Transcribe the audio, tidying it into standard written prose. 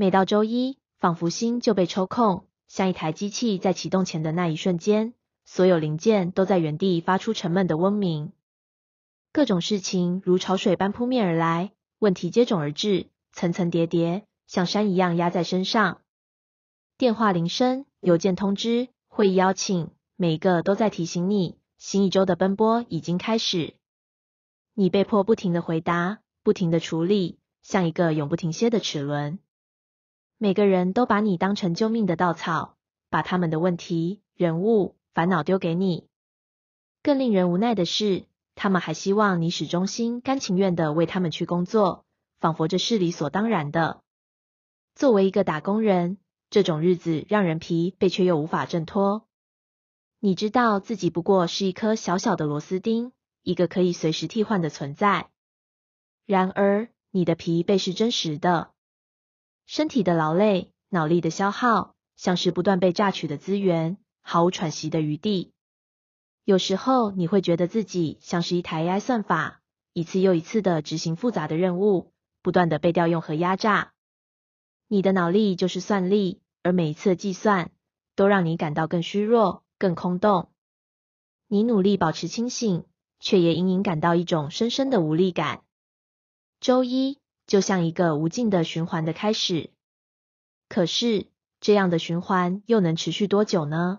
每到周一，仿佛心就被抽空，像一台机器在启动前的那一瞬间，所有零件都在原地发出沉闷的嗡鸣。各种事情如潮水般扑面而来，问题接踵而至，层层叠叠，像山一样压在身上。电话铃声、邮件通知、会议邀请，每一个都在提醒你，新一周的奔波已经开始。你被迫不停地回答，不停地处理，像一个永不停歇的齿轮。每个人都把你当成救命的稻草，把他们的问题、人物、烦恼丢给你。更令人无奈的是，他们还希望你始终心甘情愿地为他们去工作，仿佛这是理所当然的。作为一个打工人，这种日子让人疲惫却又无法挣脱。你知道自己不过是一颗小小的螺丝钉，一个可以随时替换的存在。然而，你的疲惫是真实的。身体的劳累，脑力的消耗，像是不断被榨取的资源，毫无喘息的余地。有时候你会觉得自己像是一台 AI 算法，一次又一次的执行复杂的任务，不断的被调用和压榨。你的脑力就是算力，而每一次的计算，都让你感到更虚弱，更空洞。你努力保持清醒，却也隐隐感到一种深深的无力感。周一就像一个无尽的循环的开始。可是，这样的循环又能持续多久呢？